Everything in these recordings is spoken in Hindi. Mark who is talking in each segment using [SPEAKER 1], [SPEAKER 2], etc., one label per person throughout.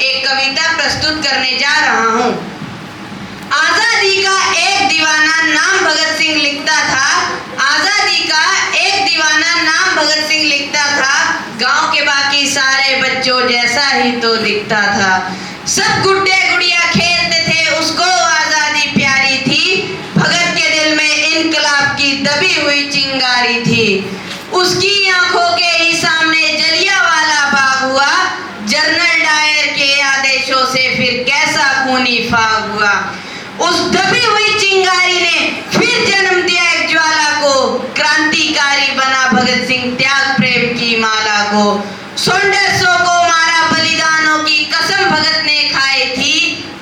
[SPEAKER 1] एक कविता प्रस्तुत करने जा रहा हूँ। आजादी का एक दीवाना नाम भगत सिंह लिखता था। आजादी का एक दीवाना नाम भगत सिंह लिखता था। गांव के बाकी सारे बच्चों जैसा ही तो दिखता था। सब गुड्डे गुड़िया खेलते थे, उसको आजादी प्यारी थी। भगत के दिल में इनकलाब की दबी हुई चिंगारी थी। उसकी आंखों के ही सामने जलियांवाला बाग हुआ। जनरल डायर के आदेशों से फिर कैसा खूनी फाग हुआ। उस दबी हुई चिंगारी ने फिर जन्म दिया एक ज्वाला को। क्रांतिकारी बना भगत सिंह त्याग प्रेम की माला को। सोल्डर्सों को मारा, बलिदानों की कसम भगत ने खाई थी।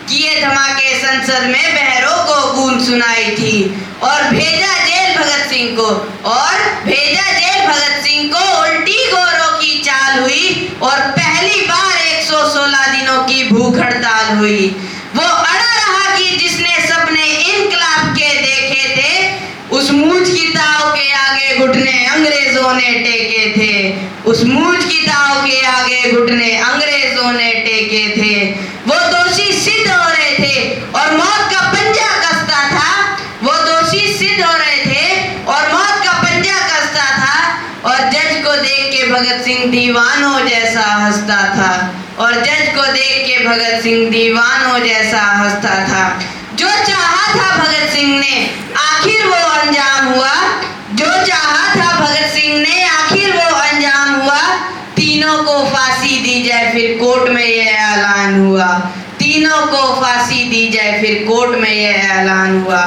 [SPEAKER 1] किए धमाके संसद में बहरों को गूंज सुनाई थी। और भेजा जेल भगत सिंह को, उल्टी गोरों की चाल हुई। और पहली बार 116 दिनों की भूख हड़ताल हुई। वो अड़ा रहा कि जिसने सपने इनकलाब के देखे थे। उस मूंछ की ताव के आगे घुटने अंग्रेजों ने टेके थे। उस मूंछ की ताव के आगे घुटने अंग्रेजों ने टेके थे। वो दोषी सिद्ध हो रहे थे और मौत का पंजा कसता था। वो दोषी सिद्ध हो रहे थे और मौत का पंजा कसता था। और जज को देख के भगत सिंह दीवानों जैसा हंसता था। और जज को देख के भगत सिंह दीवानों जैसा हंसता था। जो चाहा था भगत सिंह ने आखिर वो अंजाम हुआ। जो चाहा था भगत सिंह ने आखिर वो अंजाम हुआ। तीनों को फांसी दी जाए फिर कोर्ट में यह ऐलान हुआ। तीनों को फांसी दी जाए फिर कोर्ट में यह ऐलान हुआ।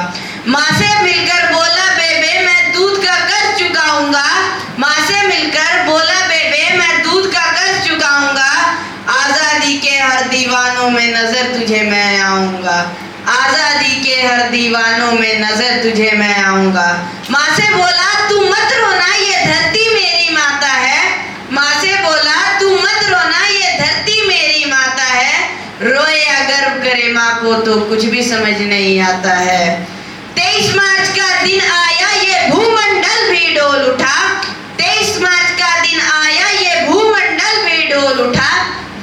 [SPEAKER 1] माँ से मिलकर बोला बेबे मैं दूध का कर्ज चुकाऊंगा। माँ से मिलकर बोला बेबे मैं दूध का कर्ज चुकाऊंगा। आजादी के हर दीवानों में नजर तुझे मैं आऊंगा। आजादी के हर दीवानों में नजर तुझे मैं आऊंगा। माँ से बोला तू मत रोना ये धरती मेरी माता है। माँ से बोला तू मत रोना ये धरती मेरी माता है। रोए या गर्व करे माँ को तो कुछ भी समझ नहीं आता है। 23 मार्च का दिन आया ये भूमंडल भी डोल उठा। 23 मार्च का दिन आया ये भूमंडल भी डोल उठा।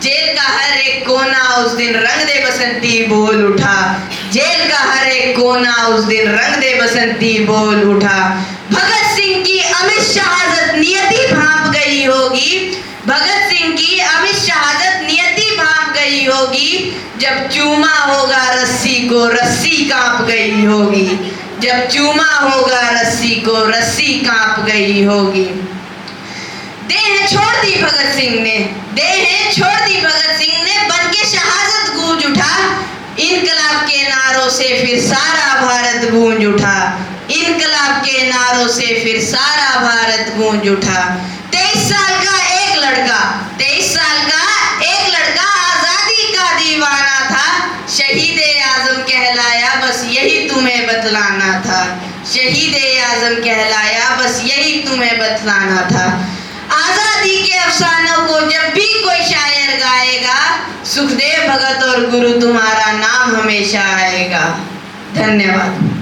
[SPEAKER 1] जेल का हर एक कोना उस दिन रंग दे बसंती बोल उठा। जेल का हर एक कोना उस दिन रंग दे बसंती बोल उठा। भगत सिंह की अमित शहादत नियति भांप गई होगी। भगत सिंह की अमित शहादत नियति भांप गई होगी। जब चूमा होगा रस्सी को रस्सी कांप गई होगी। जब चूमा होगा रस्सी को रस्सी कांप गई होगी। देह छोड़ दी भगत सिंह ने, देह छोड़ दी भगत सिंह ने, बनके शहादत गूंज उठा। इनकलाब के नारों से फिर सारा भारत गूंज उठा। इनकलाब के नारों से फिर सारा भारत गूंज उठा। 23 साल का एक लड़का, 23 साल का एक लड़का आजादी का दीवाना था। शहीद आजम कहलाया बस यही तुम्हें बतलाना था। शहीद आजम कहलाया बस यही तुम्हें बतलाना था। आजादी के अफसानों को जब भी कोई शायर गाएगा, सुखदेव भगत और गुरु तुम्हारा नाम हमेशा आएगा। धन्यवाद।